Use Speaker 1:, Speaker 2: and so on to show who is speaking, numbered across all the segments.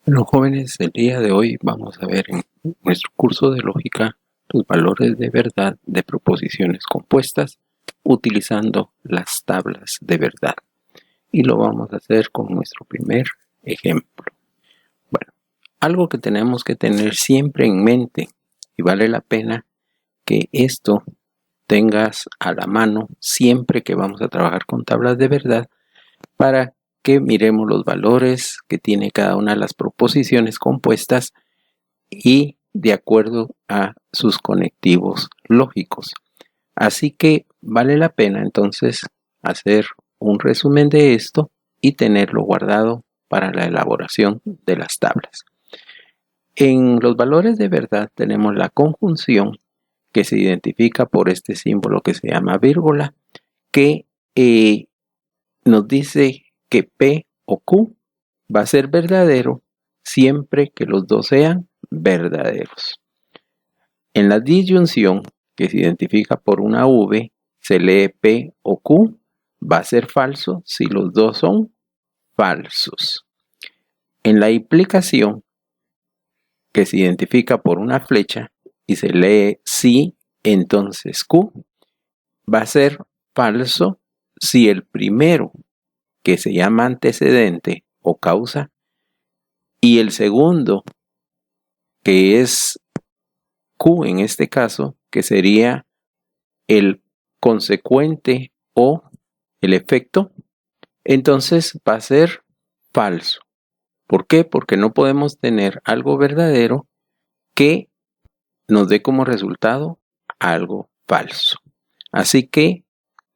Speaker 1: Bueno, jóvenes, el día de hoy vamos a ver en nuestro curso de lógica los valores de verdad de proposiciones compuestas utilizando las tablas de verdad. Y lo vamos a hacer con nuestro primer ejemplo. Bueno, algo que tenemos que tener siempre en mente, y vale la pena que esto tengas a la mano siempre que vamos a trabajar con tablas de verdad, para que miremos los valores que tiene cada una de las proposiciones compuestas y de acuerdo a sus conectivos lógicos. Así que vale la pena entonces hacer un resumen de esto y tenerlo guardado para la elaboración de las tablas. En los valores de verdad tenemos la conjunción, que se identifica por este símbolo que se llama vírgula, que nos dice que P o Q va a ser verdadero siempre que los dos sean verdaderos. En la disyunción, que se identifica por una V, se lee P o Q, va a ser falso si los dos son falsos. En la implicación, que se identifica por una flecha y se lee si, entonces Q, va a ser falso si el primero, que se llama antecedente o causa, y el segundo, que es Q en este caso, que sería el consecuente o el efecto, entonces va a ser falso. ¿Por qué? Porque no podemos tener algo verdadero que nos dé como resultado algo falso. Así que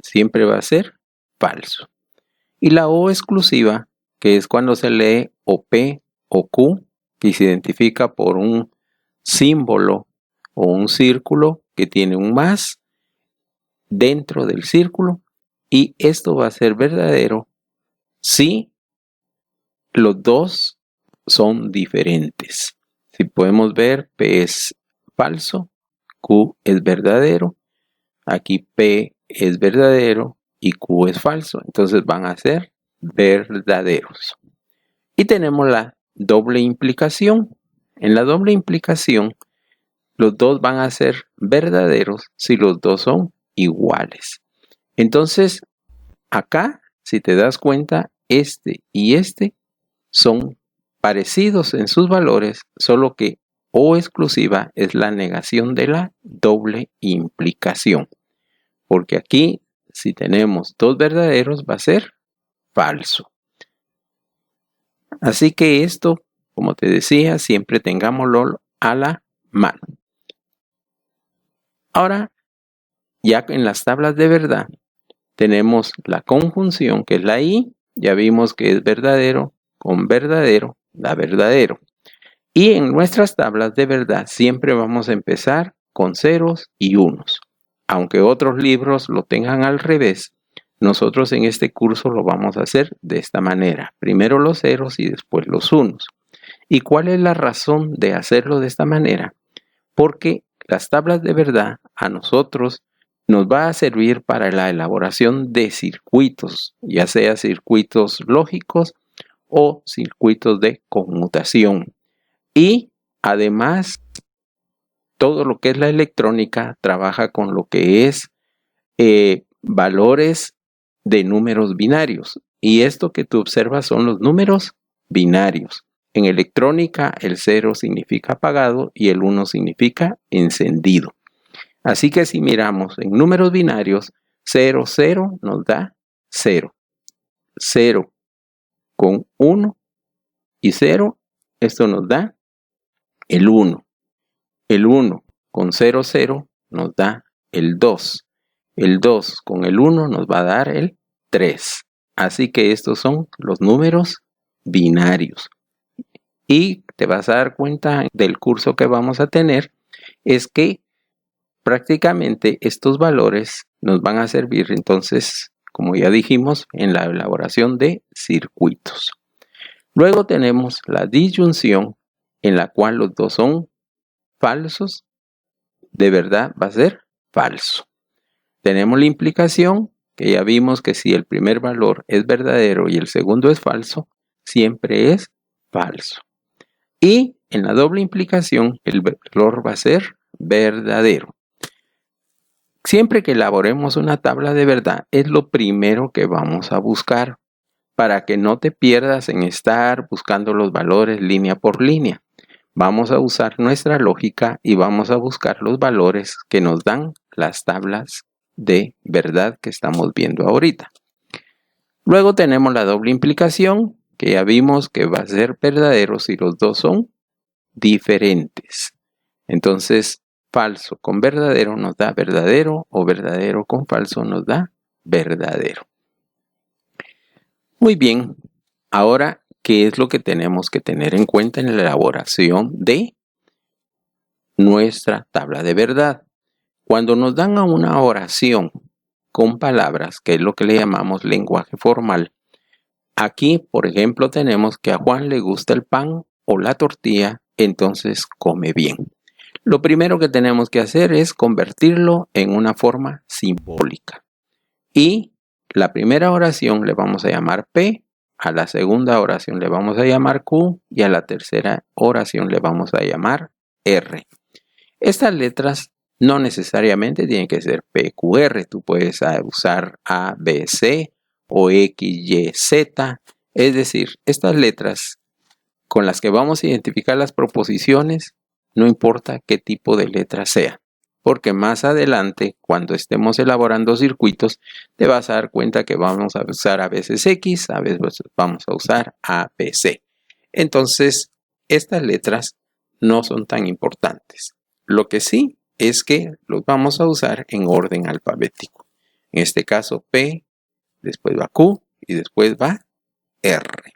Speaker 1: siempre va a ser falso. Y la O exclusiva, que es cuando se lee o P o Q, que se identifica por un símbolo o un círculo que tiene un más dentro del círculo, y esto va a ser verdadero si los dos son diferentes. Si podemos ver, P es falso, Q es verdadero, aquí P es verdadero y Q es falso, entonces van a ser verdaderos. Y tenemos la doble implicación. En la doble implicación, los dos van a ser verdaderos si los dos son iguales. Entonces, acá, si te das cuenta, este y este son parecidos en sus valores, solo que O exclusiva es la negación de la doble implicación. Porque aquí, si tenemos dos verdaderos, va a ser falso. Así que esto, como te decía, siempre tengámoslo a la mano. Ahora, ya en las tablas de verdad, tenemos la conjunción, que es la I. Ya vimos que es verdadero con verdadero, da verdadero. Y en nuestras tablas de verdad siempre vamos a empezar con ceros y unos. Aunque otros libros lo tengan al revés, nosotros en este curso lo vamos a hacer de esta manera. Primero los ceros y después los unos. ¿Y cuál es la razón de hacerlo de esta manera? Porque las tablas de verdad a nosotros nos va a servir para la elaboración de circuitos, ya sea circuitos lógicos o circuitos de conmutación. Y además, todo lo que es la electrónica trabaja con lo que es valores de números binarios. Y esto que tú observas son los números binarios. En electrónica, el 0 significa apagado y el 1 significa encendido. Así que si miramos en números binarios, 0, 0 nos da 0. 0 con 1 y 0, esto nos da el 1. El 1 con 0, 0 nos da el 2. El 2 con el 1 nos va a dar el 3. Así que estos son los números binarios. Y te vas a dar cuenta del curso que vamos a tener, es que prácticamente estos valores nos van a servir entonces, como ya dijimos, en la elaboración de circuitos. Luego tenemos la disyunción, en la cual los dos son falsos. De verdad va a ser falso. Tenemos la implicación, que ya vimos que si el primer valor es verdadero y el segundo es falso, siempre es falso. Y en la doble implicación el valor va a ser verdadero. Siempre que elaboremos una tabla de verdad es lo primero que vamos a buscar para que no te pierdas en estar buscando los valores línea por línea. Vamos a usar nuestra lógica y vamos a buscar los valores que nos dan las tablas de verdad que estamos viendo ahorita. Luego tenemos la doble implicación, que ya vimos que va a ser verdadero si los dos son diferentes. Entonces, falso con verdadero nos da verdadero o verdadero con falso nos da verdadero. Muy bien, ahora, ¿qué es lo que tenemos que tener en cuenta en la elaboración de nuestra tabla de verdad? Cuando nos dan a una oración con palabras, que es lo que le llamamos lenguaje formal, aquí, por ejemplo, tenemos que a Juan le gusta el pan o la tortilla, entonces come bien. Lo primero que tenemos que hacer es convertirlo en una forma simbólica. Y la primera oración le vamos a llamar P, a la segunda oración le vamos a llamar Q y a la tercera oración le vamos a llamar R. Estas letras no necesariamente tienen que ser P, Q, R. Tú puedes usar A, B, C o X, Y, Z. Es decir, estas letras con las que vamos a identificar las proposiciones, no importa qué tipo de letra sea. Porque más adelante, cuando estemos elaborando circuitos, te vas a dar cuenta que vamos a usar a veces X, a veces vamos a usar A, B, C. Entonces, estas letras no son tan importantes. Lo que sí es que los vamos a usar en orden alfabético. En este caso P, después va Q y después va R.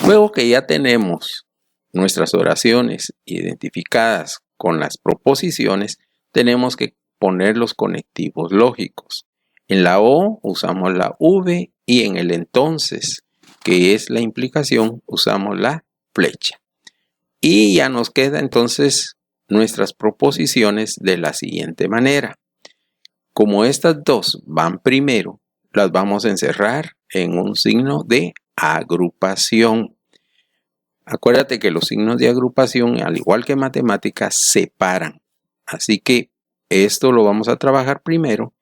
Speaker 1: Luego que ya tenemos nuestras oraciones identificadas con las proposiciones, tenemos que poner los conectivos lógicos. En la O usamos la V y en el entonces, que es la implicación, usamos la flecha. Y ya nos queda entonces nuestras proposiciones de la siguiente manera. Como estas dos van primero, las vamos a encerrar en un signo de agrupación. Acuérdate que los signos de agrupación, al igual que matemáticas, separan. Así que esto lo vamos a trabajar primero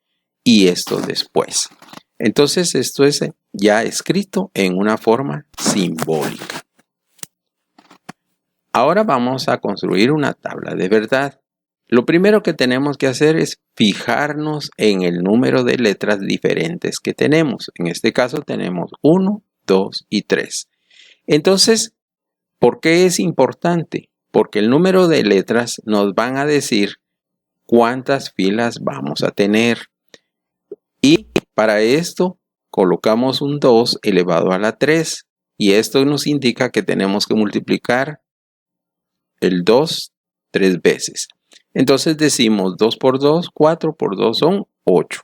Speaker 1: y esto después. Entonces esto es ya escrito en una forma simbólica. Ahora vamos a construir una tabla de verdad. Lo primero que tenemos que hacer es fijarnos en el número de letras diferentes que tenemos. En este caso tenemos 1, 2 y 3. Entonces, ¿por qué es importante? Porque el número de letras nos van a decir cuántas filas vamos a tener. Y para esto colocamos un 2 elevado a la 3. Y esto nos indica que tenemos que multiplicar el 2 3 veces. Entonces decimos 2 por 2, 4 por 2 son 8.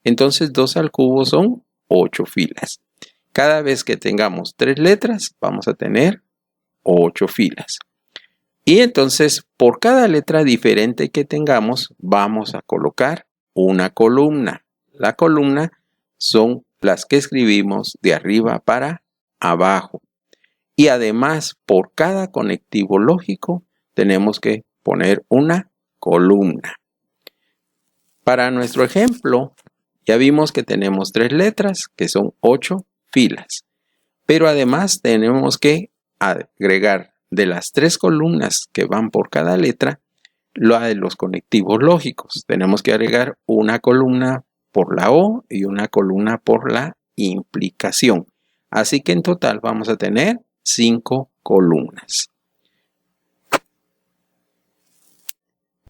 Speaker 1: Entonces 2 al cubo son 8 filas. Cada vez que tengamos 3 letras vamos a tener 8 filas. Y entonces por cada letra diferente que tengamos vamos a colocar una columna. La columna son las que escribimos de arriba para abajo. Y además por cada conectivo lógico tenemos que poner una columna. Para nuestro ejemplo ya vimos que tenemos 3 letras que son 8 filas. Pero además tenemos que agregar de las 3 columnas que van por cada letra, la de los conectivos lógicos. Tenemos que agregar una columna por la O y una columna por la implicación. Así que en total vamos a tener 5 columnas.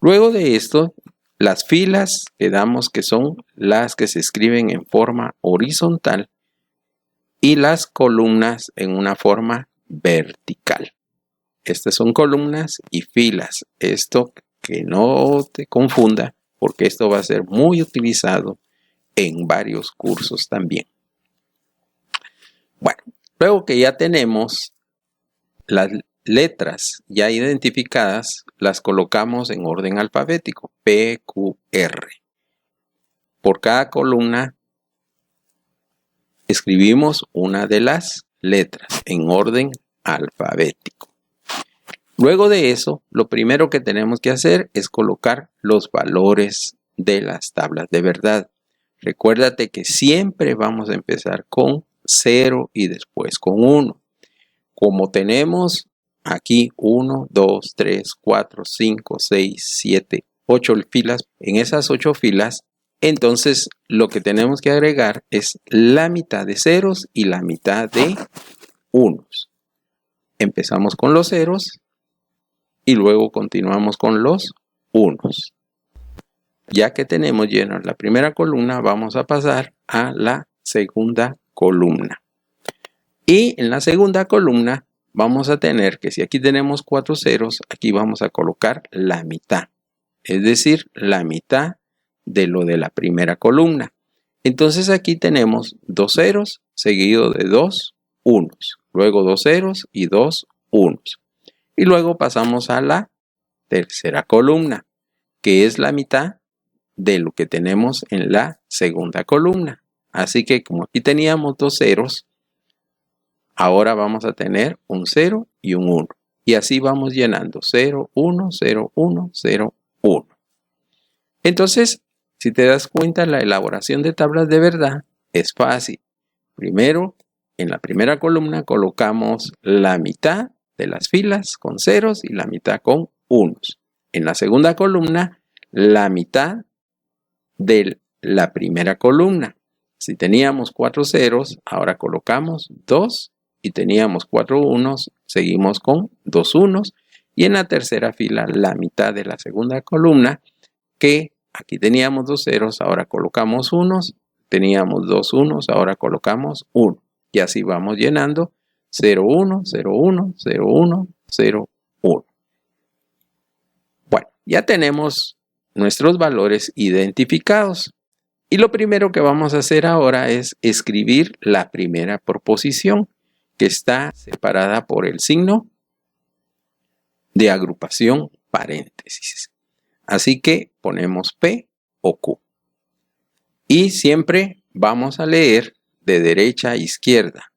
Speaker 1: Luego de esto, las filas quedamos que son las que se escriben en forma horizontal y las columnas en una forma vertical. Estas son columnas y filas. Esto que no te confunda porque esto va a ser muy utilizado en varios cursos también. Bueno, luego que ya tenemos las letras ya identificadas, las colocamos en orden alfabético, P, Q, R. Por cada columna escribimos una de las letras en orden alfabético. Luego de eso, lo primero que tenemos que hacer es colocar los valores de las tablas de verdad. Recuérdate que siempre vamos a empezar con 0 y después con 1. Como tenemos aquí 1, 2, 3, 4, 5, 6, 7, 8 filas, en esas 8 filas, entonces lo que tenemos que agregar es la mitad de ceros y la mitad de unos. Empezamos con los ceros y luego continuamos con los unos. Ya que tenemos llena la primera columna, vamos a pasar a la segunda columna. Y en la segunda columna vamos a tener que si aquí tenemos 4 ceros, aquí vamos a colocar la mitad. Es decir, la mitad de lo de la primera columna. Entonces aquí tenemos 2 ceros seguido de 2 unos. Luego 2 ceros y 2 unos. Y luego pasamos a la tercera columna, que es la mitad de lo que tenemos en la segunda columna. Así que como aquí teníamos 2 ceros, ahora vamos a tener un 0 y un 1. Y así vamos llenando 0, 1, 0, 1, 0, 1. Entonces, si te das cuenta, la elaboración de tablas de verdad es fácil. Primero, en la primera columna colocamos la mitad de las filas con ceros y la mitad con unos. En la segunda columna, la mitad de la primera columna. Si teníamos 4 ceros, ahora colocamos 2 y teníamos 4 unos, seguimos con 2 unos. Y en la tercera fila, la mitad de la segunda columna, que aquí teníamos 2 ceros, ahora colocamos unos, teníamos 2 unos, ahora colocamos 1. Y así vamos llenando 0, 1, 0, 1, 0, 1, 0, 1. Bueno, ya tenemos nuestros valores identificados. Y lo primero que vamos a hacer ahora es escribir la primera proposición, que está separada por el signo de agrupación paréntesis. Así que ponemos P o Q. Y siempre vamos a leer de derecha a izquierda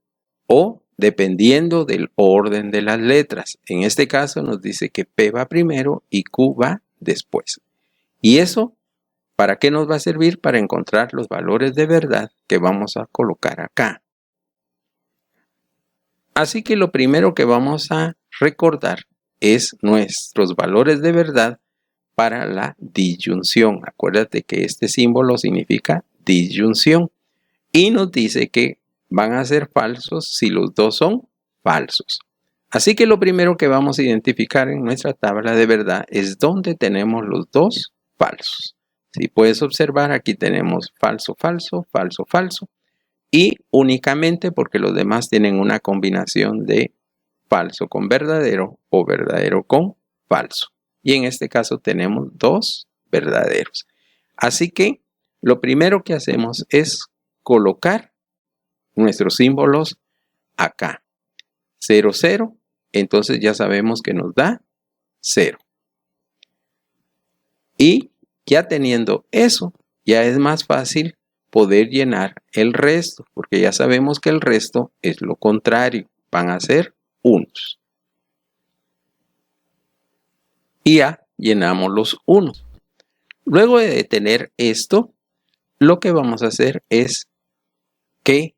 Speaker 1: o dependiendo del orden de las letras. En este caso nos dice que P va primero y Q va después. Y eso, ¿para qué nos va a servir? Para encontrar los valores de verdad que vamos a colocar acá. Así que lo primero que vamos a recordar es nuestros valores de verdad para la disyunción. Acuérdate que este símbolo significa disyunción y nos dice que van a ser falsos si los dos son falsos. Así que lo primero que vamos a identificar en nuestra tabla de verdad es dónde tenemos los dos falsos. Si puedes observar, aquí tenemos falso, falso, falso, falso y únicamente porque los demás tienen una combinación de falso con verdadero o verdadero con falso. Y en este caso tenemos dos verdaderos. Así que lo primero que hacemos es colocar nuestros símbolos acá. 0, 0. Entonces ya sabemos que nos da 0. Y ya teniendo eso, ya es más fácil poder llenar el resto, porque ya sabemos que el resto es lo contrario. Van a ser unos. Y ya llenamos los unos. Luego de tener esto, lo que vamos a hacer es que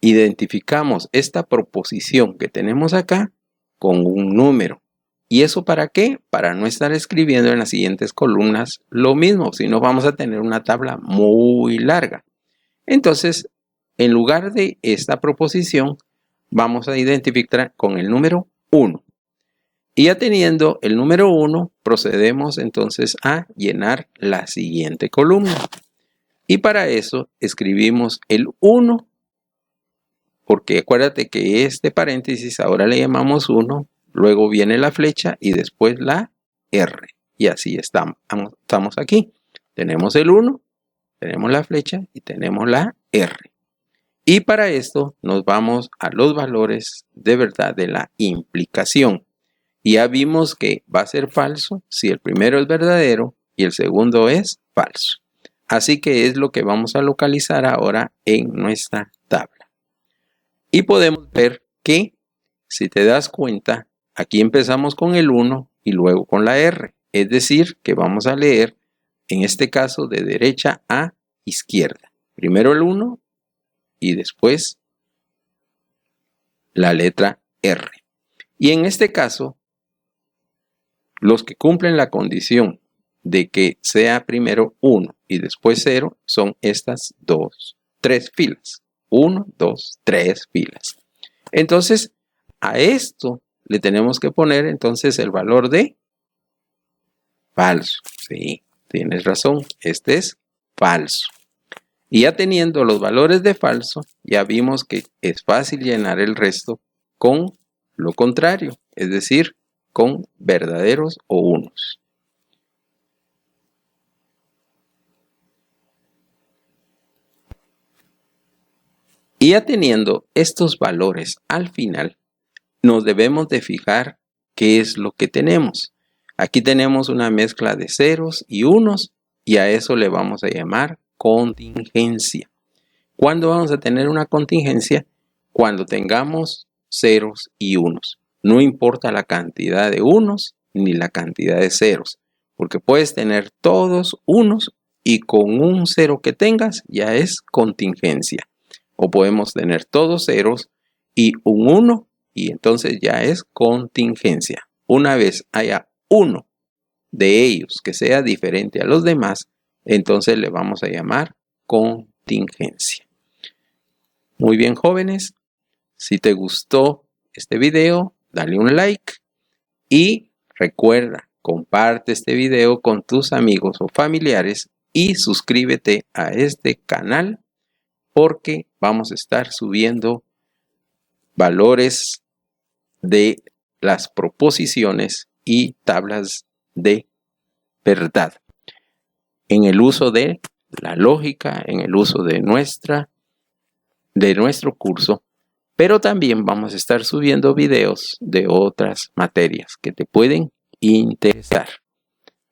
Speaker 1: identificamos esta proposición que tenemos acá con un número. ¿Y eso para qué? Para no estar escribiendo en las siguientes columnas lo mismo, si no vamos a tener una tabla muy larga. Entonces, en lugar de esta proposición, vamos a identificar con el número 1. Y ya teniendo el número 1, procedemos entonces a llenar la siguiente columna. Y para eso escribimos el 1, porque acuérdate que este paréntesis ahora le llamamos 1, luego viene la flecha y después la R. Y así estamos aquí. Tenemos el 1, tenemos la flecha y tenemos la R. Y para esto nos vamos a los valores de verdad de la implicación. Y ya vimos que va a ser falso si el primero es verdadero y el segundo es falso. Así que es lo que vamos a localizar ahora en nuestra tabla. Y podemos ver que, si te das cuenta, aquí empezamos con el 1 y luego con la R. Es decir, que vamos a leer, en este caso, de derecha a izquierda. Primero el 1 y después la letra R. Y en este caso, los que cumplen la condición de que sea primero 1 y después 0 son estas 3 filas. 1, 2, 3 filas. Entonces, a esto le tenemos que poner entonces el valor de falso. Sí, tienes razón, este es falso. Y ya teniendo los valores de falso, ya vimos que es fácil llenar el resto con lo contrario, es decir, con verdaderos o unos. Y ya teniendo estos valores al final, nos debemos de fijar qué es lo que tenemos. Aquí tenemos una mezcla de ceros y unos y a eso le vamos a llamar contingencia. ¿Cuándo vamos a tener una contingencia? Cuando tengamos ceros y unos. No importa la cantidad de unos ni la cantidad de ceros, porque puedes tener todos unos y con un cero que tengas ya es contingencia. O podemos tener todos ceros y un 1 y entonces ya es contingencia. Una vez haya uno de ellos que sea diferente a los demás, entonces le vamos a llamar contingencia. Muy bien, jóvenes, si te gustó este video, dale un like y recuerda, comparte este video con tus amigos o familiares y suscríbete a este canal porque vamos a estar subiendo valores de las proposiciones y tablas de verdad en el uso de la lógica, en el uso de nuestro curso, pero también vamos a estar subiendo videos de otras materias que te pueden interesar.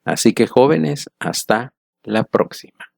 Speaker 1: Así que jóvenes, hasta la próxima.